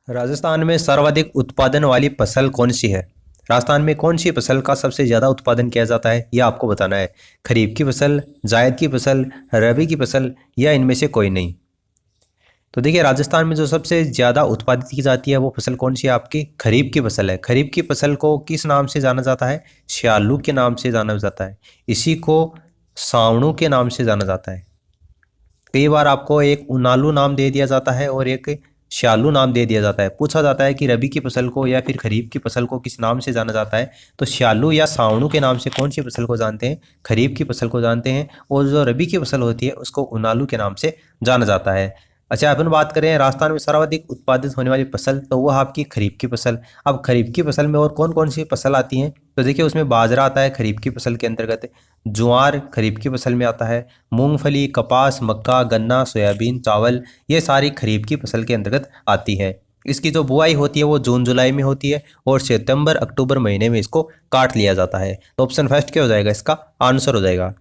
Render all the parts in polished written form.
राजस्थान में सर्वाधिक उत्पादन वाली फसल कौन सी है? राजस्थान में कौन सी फसल का सबसे ज़्यादा उत्पादन किया जाता है, यह आपको बताना है। खरीफ की फसल, जायद की फसल, रबी की फसल या इनमें से कोई नहीं। तो देखिए, राजस्थान में जो सबसे ज़्यादा उत्पादित की जाती है वो फसल कौन सी है? आपकी खरीफ की फसल है। खरीफ की फसल को किस नाम से जाना जाता है? श्यालू के नाम से जाना जाता है। इसी को सावणु के नाम से जाना जाता है। कई बार आपको एक उनालू नाम दे दिया जाता है और एक श्यालू नाम दे दिया जाता है। पूछा जाता है कि रबी की फसल को या फिर खरीफ की फसल को किस नाम से जाना जाता है, तो श्यालू या सावणु के नाम से कौन सी फसल को जानते हैं? खरीफ की फसल को जानते हैं। और जो रबी की फसल होती है उसको उनालू के नाम से जाना जाता है। अच्छा, अपन बात करें राजस्थान में सर्वाधिक उत्पादित होने वाली फसल, तो वह आपकी खरीफ की फसल। अब खरीफ की फसल में और कौन कौन सी फसल आती हैं? तो देखिए, उसमें बाजरा आता है खरीफ की फसल के अंतर्गत, ज्वार खरीफ की फसल में आता है, मूंगफली, कपास, मक्का, गन्ना, सोयाबीन, चावल, ये सारी खरीफ की फसल के अंतर्गत आती है। इसकी जो बुआई होती है वो जून जुलाई में होती है और सितंबर अक्टूबर महीने में इसको काट लिया जाता है। तो ऑप्शन फर्स्ट क्या हो जाएगा? इसका आंसर हो जाएगा।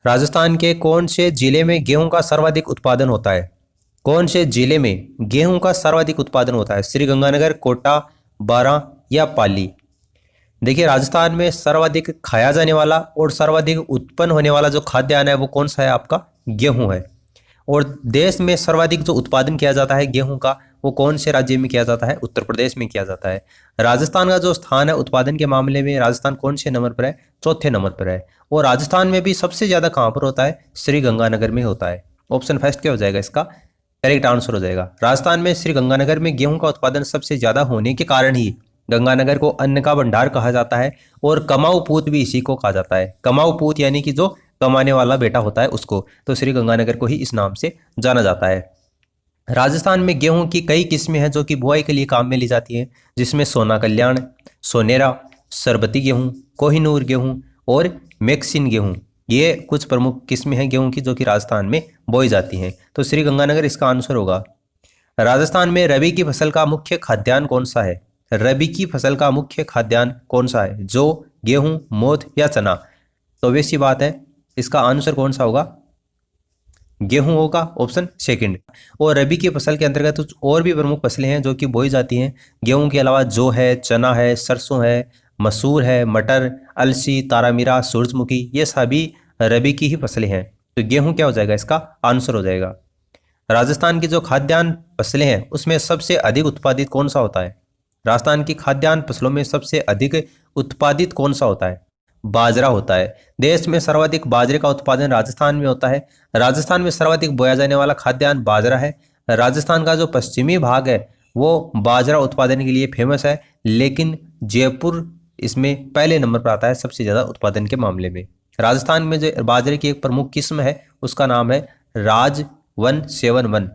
राजस्थान के कौन से जिले में गेहूं का सर्वाधिक उत्पादन होता है? कौन से जिले में गेहूं का सर्वाधिक उत्पादन होता है? श्रीगंगानगर, कोटा, बारां या पाली? देखिए, राजस्थान में सर्वाधिक खाया जाने वाला और सर्वाधिक उत्पन्न होने वाला जो खाद्यान्न है वो कौन सा है? आपका गेहूं है। और देश में सर्वाधिक जो उत्पादन किया जाता है गेहूं का, वो कौन से राज्य में किया जाता है? उत्तर प्रदेश में किया जाता है। राजस्थान का जो स्थान है उत्पादन के मामले में, राजस्थान कौन से नंबर पर है? चौथे नंबर पर है। और राजस्थान में भी सबसे ज्यादा कहां पर होता है? श्रीगंगानगर में होता है। ऑप्शन फर्स्ट क्या हो जाएगा? इसका करेक्ट आंसर हो जाएगा। राजस्थान में श्रीगंगानगर में गेहूं का उत्पादन सबसे ज्यादा होने के कारण ही गंगानगर को अन्न का भंडार कहा जाता है। और कमाऊ पूत भी इसी को कहा जाता है। कमाऊ पूत यानी कि जो कमाने वाला बेटा होता है उसको, तो श्री गंगानगर को ही इस नाम से जाना जाता है। राजस्थान में गेहूं की कई किस्में हैं जो कि बुआई के लिए काम में ली जाती हैं, जिसमें सोना कल्याण, सोनेरा, सरबती गेहूं, कोहिनूर गेहूं और मैक्सिन गेहूं, ये कुछ प्रमुख किस्में हैं गेहूं की जो कि राजस्थान में बोई जाती हैं। तो श्री गंगानगर इसका आंसर होगा। राजस्थान में रबी की फसल का मुख्य खाद्यान्न कौन सा है? रबी की फसल का मुख्य खाद्यान्न कौन सा है? जौ, गेहूं, मोठ या चना? तो वैसी बात है, इसका आंसर कौन सा होगा? गेहूं होगा, ऑप्शन सेकंड। और रबी की फसल के अंतर्गत कुछ और भी प्रमुख फसलें हैं जो कि बोई जाती हैं। गेहूं के अलावा जौ है, चना है, सरसों है, मसूर है, मटर, अलसी, तारामीरा, सूरजमुखी, ये सभी रबी की ही फसलें हैं। तो गेहूं क्या हो जाएगा? इसका आंसर हो जाएगा। राजस्थान की जो खाद्यान्न फसलें हैं उसमें सबसे अधिक उत्पादित कौन सा होता है? राजस्थान की खाद्यान्न फसलों में सबसे अधिक उत्पादित कौन सा होता है? बाजरा होता है। देश में सर्वाधिक बाजरे का उत्पादन राजस्थान में होता है। राजस्थान में सर्वाधिक बोया जाने वाला खाद्यान्न बाजरा है। राजस्थान का जो पश्चिमी भाग है वो बाजरा उत्पादन के लिए फेमस है, लेकिन जयपुर इसमें पहले नंबर पर आता है सबसे ज्यादा उत्पादन के मामले में। राजस्थान में जो बाजरे की एक प्रमुख किस्म है उसका नाम है राज 171।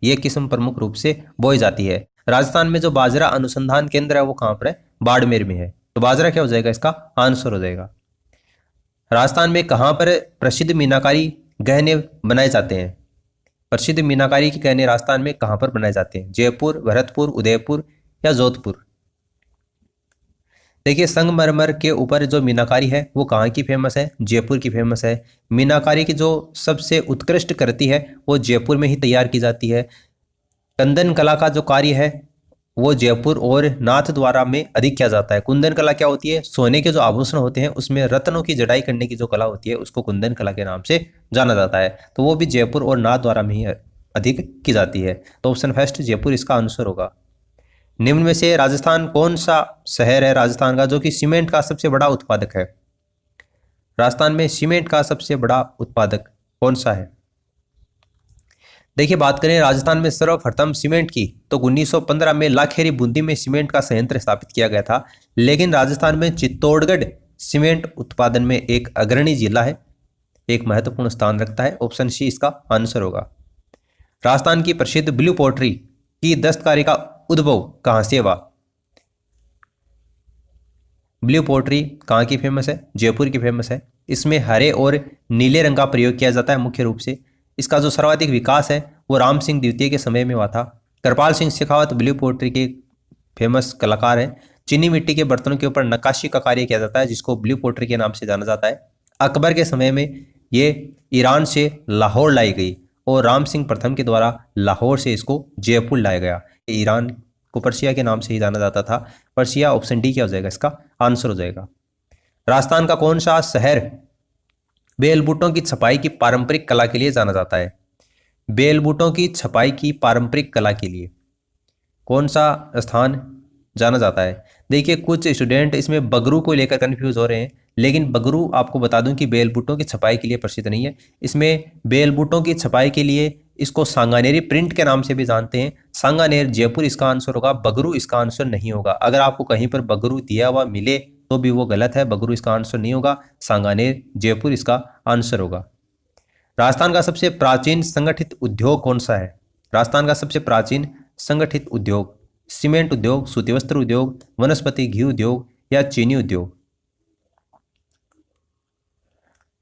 ये किस्म प्रमुख रूप से बोई जाती है। राजस्थान में जो बाजरा अनुसंधान केंद्र है वो कहाँ पर है? बाड़मेर में है। तो बाजरा क्या हो जाएगा? इसका आंसर हो जाएगा। राजस्थान में कहाँ पर प्रसिद्ध मीनाकारी गहने बनाए जाते हैं? प्रसिद्ध मीनाकारी के गहने राजस्थान में कहाँ पर बनाए जाते हैं? जयपुर, भरतपुर, उदयपुर या जोधपुर? देखिए, संगमरमर के ऊपर जो मीनाकारी है वो कहाँ की फेमस है? जयपुर की फेमस है। मीनाकारी की जो सबसे उत्कृष्ट कृति है वो जयपुर में ही तैयार की जाती है। कुंदन कला का जो कार्य है वो जयपुर और नाथ द्वारा में अधिक किया जाता है। कुंदन कला क्या होती है? सोने के जो आभूषण होते हैं उसमें रत्नों की जड़ाई करने की जो कला होती है उसको कुंदन कला के नाम से जाना जाता है। तो वो भी जयपुर और नाथ द्वारा में ही अधिक की जाती है। तो ऑप्शन फर्स्ट जयपुर इसका आंसर होगा। निम्न में से राजस्थान कौन सा शहर है राजस्थान का जो कि सीमेंट का सबसे बड़ा उत्पादक है? राजस्थान में सीमेंट का सबसे बड़ा उत्पादक कौन सा है? देखिए, बात करें राजस्थान में सर्वप्रथम सीमेंट की, तो 1915 में लाखेरी बूंदी में सीमेंट का संयंत्र स्थापित किया गया था। लेकिन राजस्थान में चित्तौड़गढ़ सीमेंट उत्पादन में एक अग्रणी जिला है, एक महत्वपूर्ण स्थान रखता है। ऑप्शन सी इसका आंसर होगा। राजस्थान की प्रसिद्ध ब्लू पोट्री की दस्तकारी का उद्भव कहां से हुआ? ब्लू पोट्री कहाँ की फेमस है? जयपुर की फेमस है। इसमें हरे और नीले रंग का प्रयोग किया जाता है मुख्य रूप से। इसका जो सर्वाधिक विकास है वो राम सिंह द्वितीय के समय में हुआ था। कृपाल सिंह शेखावत ब्लू पोट्री के फेमस कलाकार हैं। चीनी मिट्टी के बर्तनों के ऊपर नक्काशी का कार्य किया जाता है जिसको ब्लू पोट्री के नाम से जाना जाता है। अकबर के समय में ये ईरान से लाहौर लाई गई और राम सिंह प्रथम के द्वारा लाहौर से इसको जयपुर लाया गया। ईरान को पर्शिया के नाम से ही जाना जाता था। पर्शिया, ऑप्शन डी क्या हो जाएगा इसका आंसर हो जाएगा। राजस्थान का कौन सा शहर बेल बूटों की छपाई की पारंपरिक कला के लिए जाना जाता है? बेल बूटों की छपाई की पारंपरिक कला के लिए कौन सा स्थान जाना जाता है? देखिए, कुछ स्टूडेंट इसमें बगरू को लेकर कंफ्यूज हो रहे हैं, लेकिन बगरू आपको बता दूं कि बेल बूटों की छपाई के लिए प्रसिद्ध नहीं है। इसमें बेल बूटों की छपाई के लिए इसको सांगानेरी प्रिंट के नाम से भी जानते हैं। सांगानेर, जयपुर इसका आंसर होगा, बगरू इसका आंसर नहीं होगा। अगर आपको कहीं पर बगरू दिया हुआ मिले तो भी वो गलत है, बगरू इसका आंसर नहीं होगा, सांगानेर, जयपुर इसका आंसर होगा। राजस्थान का सबसे प्राचीन संगठित उद्योग कौन सा है? राजस्थान का सबसे प्राचीन संगठित उद्योग सीमेंट उद्योग, सूती वस्त्र उद्योग, वनस्पति घी उद्योग या चीनी उद्योग?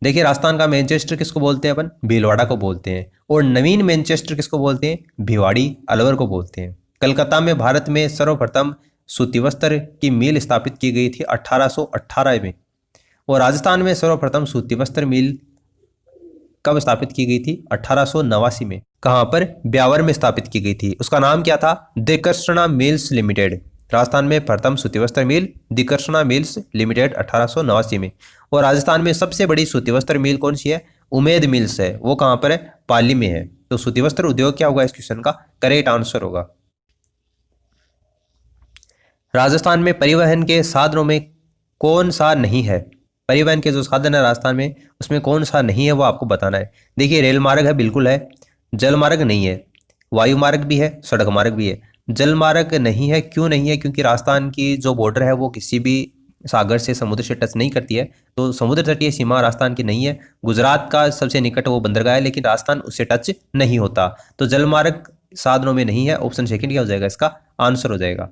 देखिए, राजस्थान का मैनचेस्टर किसको बोलते हैं अपन? भीलवाड़ा को बोलते हैं। और नवीन मैनचेस्टर किसको बोलते हैं? भिवाड़ी, अलवर को बोलते हैं। कलकत्ता में भारत में सर्वप्रथम सूती वस्त्र की मिल स्थापित की गई थी 1818 में। और राजस्थान में सर्वप्रथम सूती वस्त्र मिल कब स्थापित की गई थी? 1889 में। कहाँ पर? ब्यावर में स्थापित की गई थी। उसका नाम क्या था? दिकर्षणा मिल्स लिमिटेड। राजस्थान में प्रथम सूती वस्त्र मिल दिकर्षणा मिल्स लिमिटेड 1889 में। और राजस्थान में सबसे बड़ी सूती वस्त्र मिल कौन सी है? उमेद मिल्स है। वो कहाँ पर है? पाली में है। तो सूती वस्त्र उद्योग क्या होगा इस क्वेश्चन का करेक्ट आंसर होगा। राजस्थान में परिवहन के साधनों में कौन सा नहीं है? परिवहन के जो साधन है राजस्थान में, उसमें कौन सा नहीं है वो आपको बताना है। देखिए, रेल मार्ग है, बिल्कुल है। जल मार्ग नहीं है, वायु मार्ग भी है, सड़क मार्ग भी है। जल मार्ग नहीं है, क्यों नहीं है? क्योंकि राजस्थान की जो बॉर्डर है वो किसी भी सागर से, समुद्र से टच नहीं करती है, तो समुद्र तटीय सीमा राजस्थान की नहीं है। गुजरात का सबसे निकट वो बंदरगाह है, लेकिन राजस्थान उससे टच नहीं होता। तो जल मार्ग साधनों में नहीं है, ऑप्शन सेकंड क्या हो जाएगा इसका आंसर हो जाएगा।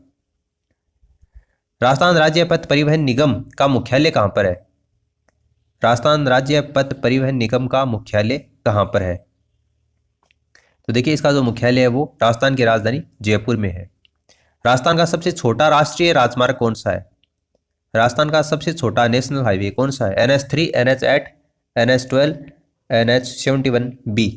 राजस्थान राज्य पथ परिवहन निगम का मुख्यालय कहाँ पर है? राजस्थान राज्य पथ परिवहन निगम का मुख्यालय कहाँ पर है? तो देखिए, इसका जो मुख्यालय है वो राजस्थान की राजधानी जयपुर में है। राजस्थान का सबसे छोटा राष्ट्रीय राजमार्ग कौन सा है? राजस्थान का सबसे छोटा नेशनल हाईवे कौन सा है? NH3, NH8, NH12, NH71B।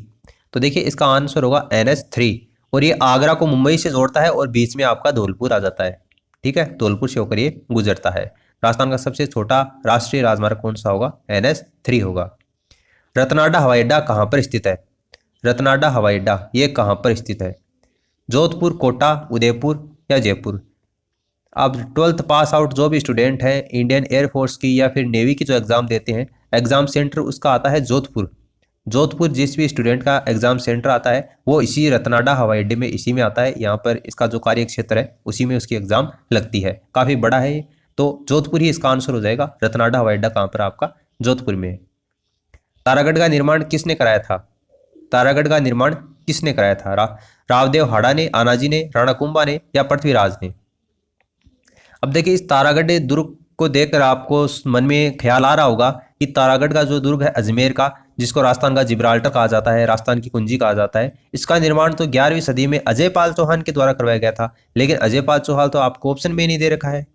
तो देखिए, इसका आंसर होगा NH3। और ये आगरा को मुंबई से जोड़ता है और बीच में आपका धौलपुर आ जाता है। ठीक है, धौलपुर से होकर ये गुजरता है। राजस्थान का सबसे छोटा राष्ट्रीय राजमार्ग कौन सा होगा? NH3 होगा। रतनाडा हवाई अड्डा कहाँ पर स्थित है? रतनाडा हवाई अड्डा ये कहाँ पर स्थित है? जोधपुर, कोटा, उदयपुर या जयपुर? अब 12th पास आउट जो भी स्टूडेंट हैं इंडियन एयरफोर्स की या फिर नेवी की जो एग्ज़ाम देते हैं, एग्ज़ाम सेंटर उसका आता है जोधपुर। जोधपुर जिस भी स्टूडेंट का एग्जाम सेंटर आता है वो इसी रतनाडा हवाई अड्डे में इसी में आता है। यहाँ पर इसका जो कार्य क्षेत्र है उसी में उसकी एग्जाम लगती है। काफ़ी बड़ा है ये, तो जोधपुर ही इसका आंसर हो जाएगा। रतनाडा हवाई अड्डा कहाँ पर आपका? जोधपुर में है। तारागढ़ का निर्माण किसने कराया था? तारागढ़ का निर्माण किसने कराया था? रावदेव हाड़ा ने, आनाजी ने, राणा कुंभा ने या पृथ्वीराज ने? अब देखिए, इस तारागढ़ दुर्ग को देखकर आपको मन में ख्याल आ रहा होगा कि तारागढ़ का जो दुर्ग है अजमेर का, जिसको राजस्थान का जिब्राल्टर कहा जाता है, राजस्थान की कुंजी कहा जाता है, इसका निर्माण तो 11वीं सदी में अजय पाल चौहान के द्वारा करवाया गया था। लेकिन अजय पाल चौहान तो आपको ऑप्शन में नहीं दे रखा है।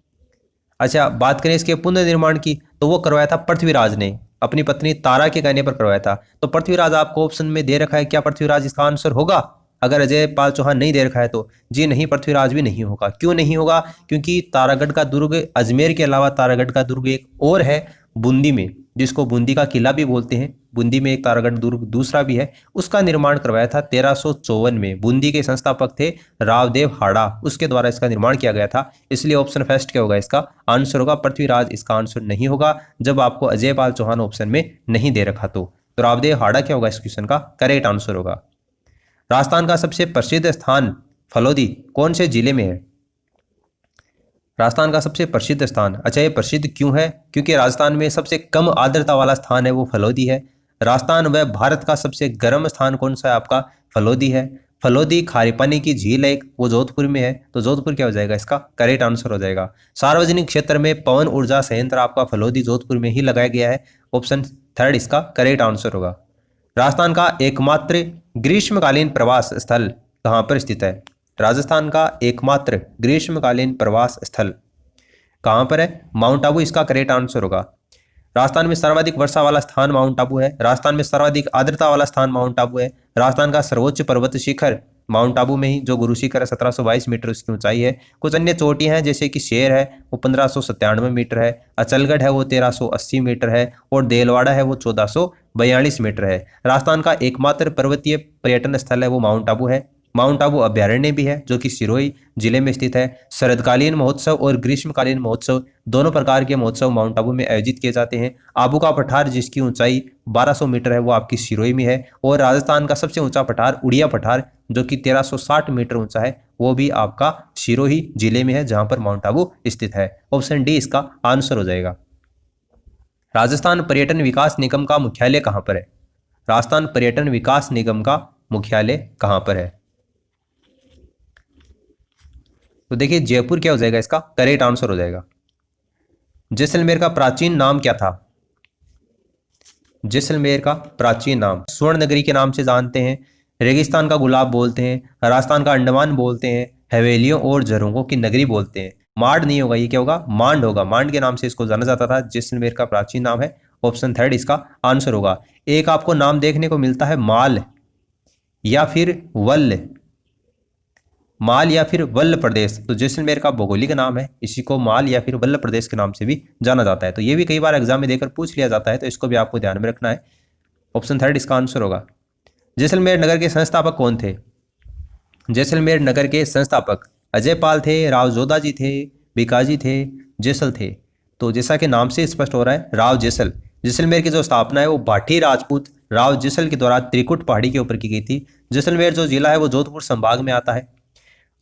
अच्छा, बात करें इसके पुनर्निर्माण की तो वो करवाया था पृथ्वीराज ने, अपनी पत्नी तारा के कहने पर करवाया था। तो पृथ्वीराज आपको ऑप्शन में दे रखा है, क्या पृथ्वीराज इसका आंसर होगा? अगर अजय पाल चौहान नहीं दे रखा है तो जी नहीं, पृथ्वीराज भी नहीं होगा। क्यों नहीं होगा? क्योंकि तारागढ़ का दुर्ग अजमेर के अलावा तारागढ़ का दुर्ग एक और है बूंदी में, जिसको बूंदी का किला भी बोलते हैं। बूंदी में एक तारागढ़ दुर्ग दूसरा भी है, उसका निर्माण करवाया था 1354 में। बूंदी के संस्थापक थे रावदेव हाड़ा, उसके द्वारा इसका निर्माण किया गया था। इसलिए ऑप्शन फर्स्ट क्या होगा? इसका आंसर होगा पृथ्वीराज। इसका आंसर नहीं होगा जब आपको अजय पाल चौहान ऑप्शन में नहीं दे रखा तो रावदेव हाड़ा क्या होगा इस क्वेश्चन का करेक्ट आंसर होगा। राजस्थान का सबसे प्रसिद्ध स्थान फलोदी कौन से जिले में है? राजस्थान का सबसे प्रसिद्ध स्थान, अच्छा ये प्रसिद्ध क्यों है? क्योंकि राजस्थान में सबसे कम आर्द्रता वाला स्थान है वो फलोदी है। राजस्थान व भारत का सबसे गर्म स्थान कौन सा है आपका? फलोदी है। फलोदी खारे पानी की झील है वो जोधपुर में है, तो जोधपुर क्या हो जाएगा? इसका करेक्ट आंसर हो जाएगा। सार्वजनिक क्षेत्र में पवन ऊर्जा संयंत्र आपका फलोदी जोधपुर में ही लगाया गया है। ऑप्शन थर्ड इसका करेक्ट आंसर होगा। राजस्थान का एकमात्र ग्रीष्मकालीन प्रवास स्थल कहाँ पर स्थित है? राजस्थान का एकमात्र ग्रीष्मकालीन प्रवास स्थल कहाँ पर है? माउंट आबू इसका करेक्ट आंसर होगा। राजस्थान में सर्वाधिक वर्षा वाला स्थान माउंट आबू है। राजस्थान में सर्वाधिक आर्द्रता वाला स्थान माउंट आबू है। राजस्थान का सर्वोच्च पर्वत शिखर माउंट आबू में ही, जो गुरु शिखर है 1722 मीटर उसकी ऊंचाई है। कुछ अन्य चोटियां हैं जैसे कि शेर है वो 1597 मीटर है, अचलगढ़ है वो 1380 मीटर है और देलवाड़ा है वो 1442 मीटर है। राजस्थान का एकमात्र पर्वतीय पर्यटन स्थल है वो माउंट आबू है। माउंट आबू अभ्यारण्य भी है जो कि सिरोही जिले में स्थित है। शरदकालीन महोत्सव और ग्रीष्मकालीन महोत्सव दोनों प्रकार के महोत्सव माउंट आबू में आयोजित किए जाते हैं। आबू का पठार जिसकी ऊंचाई 1200 मीटर है वो आपकी सिरोही में है और राजस्थान का सबसे ऊंचा पठार उड़िया पठार जो कि 1360 मीटर ऊंचा है वो भी आपका सिरोही जिले में है जहां पर माउंट आबू स्थित है। ऑप्शन डी इसका आंसर हो जाएगा। राजस्थान पर्यटन विकास निगम का मुख्यालय कहां पर है? राजस्थान पर्यटन विकास निगम का मुख्यालय कहां पर है? तो देखिए जयपुर क्या हो जाएगा, इसका करेक्ट आंसर हो जाएगा। जैसलमेर का प्राचीन नाम क्या था? जैसलमेर का प्राचीन नाम स्वर्ण नगरी के नाम से जानते हैं, रेगिस्तान का गुलाब बोलते हैं, राजस्थान का अंडमान बोलते हैं, हवेलियों और झरोंगों की नगरी बोलते हैं। मांड नहीं होगा, ये क्या होगा? मांड होगा। मांड के नाम से इसको जाना जाता था। जैसलमेर का प्राचीन नाम है। ऑप्शन थर्ड इसका आंसर होगा। एक आपको नाम देखने को मिलता है माल या फिर वल्ल, माल या फिर वल्ल प्रदेश। तो जैसलमेर का भौगोलिक नाम है, इसी को माल या फिर वल्ल प्रदेश के नाम से भी जाना जाता है। तो ये भी कई बार एग्जाम में देकर पूछ लिया जाता है, तो इसको भी आपको ध्यान में रखना है। ऑप्शन थर्ड इसका आंसर होगा। जैसलमेर नगर के संस्थापक कौन थे? जैसलमेर नगर के संस्थापक अजय पाल थे, राव जोधा जी थे, बीकाजी थे, जैसल थे। तो जैसा कि नाम से स्पष्ट हो रहा है, राव जैसल। जैसलमेर की जो स्थापना है वो भाटी राजपूत राव जैसल के द्वारा त्रिकुट पहाड़ी के ऊपर की गई थी। जैसलमेर जो जिला है वो जोधपुर संभाग में आता है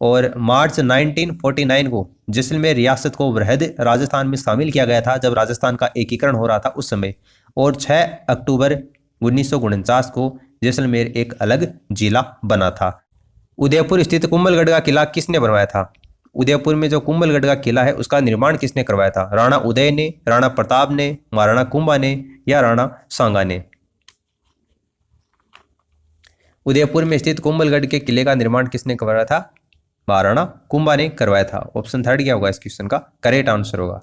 और मार्च 1949 को जैसलमेर रियासत को वृहद राजस्थान में शामिल किया गया था, जब राजस्थान का एकीकरण हो रहा था उस समय। और 6 अक्टूबर 1949 को जैसलमेर एक अलग जिला बना था। उदयपुर स्थित कुंभलगढ़ का किला किसने बनवाया था? उदयपुर में जो कुंभलगढ़ का किला है उसका निर्माण किसने करवाया था? राणा उदय ने, राणा प्रताप ने, महाराणा कुंभा ने या राणा सांगा ने? उदयपुर में स्थित कुंभलगढ़ के किले का निर्माण किसने करवाया था? महाराणा कुंभा ने करवाया था। ऑप्शन थर्ड क्या होगा इस क्वेश्चन का? करेक्ट आंसर होगा।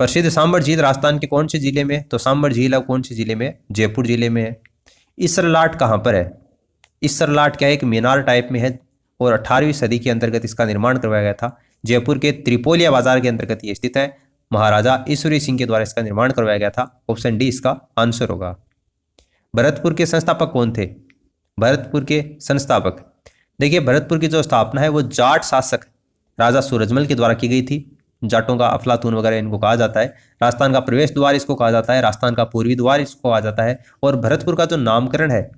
प्रसिद्ध सांबर झील राजस्थान के कौन से जिले में? तो सांबर झील अब कौन से जिले में? जयपुर जिले में है। इसरलाट कहाँ पर है? इसरलाट क्या है? एक मीनार टाइप में है और 18वीं सदी के अंतर्गत इसका निर्माण करवाया गया था। जयपुर के त्रिपोलिया बाजार के अंतर्गत ये स्थित है। महाराजा ईश्वरी सिंह के द्वारा इसका निर्माण करवाया गया था। ऑप्शन डी इसका आंसर होगा। भरतपुर के संस्थापक कौन थे? भरतपुर के संस्थापक देखिए, भरतपुर की जो स्थापना है वो जाट शासक राजा सूरजमल के द्वारा की गई थी। जाटों का अफलातून वगैरह इनको कहा जाता है। राजस्थान का प्रवेश द्वार इसको कहा जाता है, राजस्थान का पूर्वी द्वार इसको कहा जाता है। और भरतपुर का जो नामकरण है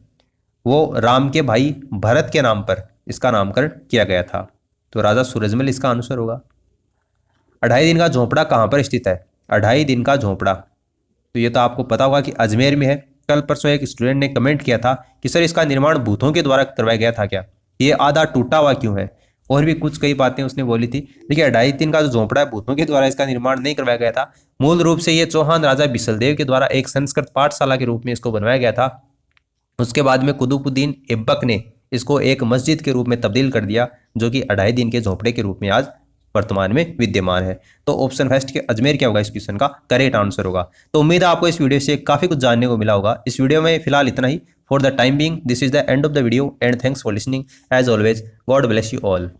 वो राम के भाई भरत के नाम पर इसका नामकरण किया गया था। तो राजा सूरजमल इसका आंसर होगा। 2.5 दिन का झोंपड़ा कहाँ पर स्थित है? 2.5 दिन का झोंपड़ा, तो ये तो आपको पता होगा कि अजमेर में है। कल परसों एक स्टूडेंट ने कमेंट किया था कि सर इसका निर्माण भूतों के द्वारा करवाया गया था क्या? ये आधा टूटा हुआ क्यों है? और भी कुछ कई बातें उसने बोली थी। देखिए 2.5 दिन का जो झोंपड़ा है भूतों के द्वारा इसका निर्माण नहीं करवाया गया था। मूल रूप से ये चौहान राजा बिसलदेव के द्वारा एक संस्कृत पाठशाला के रूप में इसको बनवाया गया था। उसके बाद में कुतुबुद्दीन ऐबक ने इसको एक मस्जिद के रूप में तब्दील कर दिया, जो कि 2.5 दिन के झोंपड़े के रूप में आज वर्तमान में विद्यमान है। तो ऑप्शन फर्स्ट के अजमेर क्या होगा इस क्वेश्चन का? करेक्ट आंसर होगा। तो उम्मीद है आपको इस वीडियो से काफी कुछ जानने को मिला होगा। इस वीडियो में फिलहाल इतना ही। For the time being this is the end of the video and thanks for listening. As always God bless you all.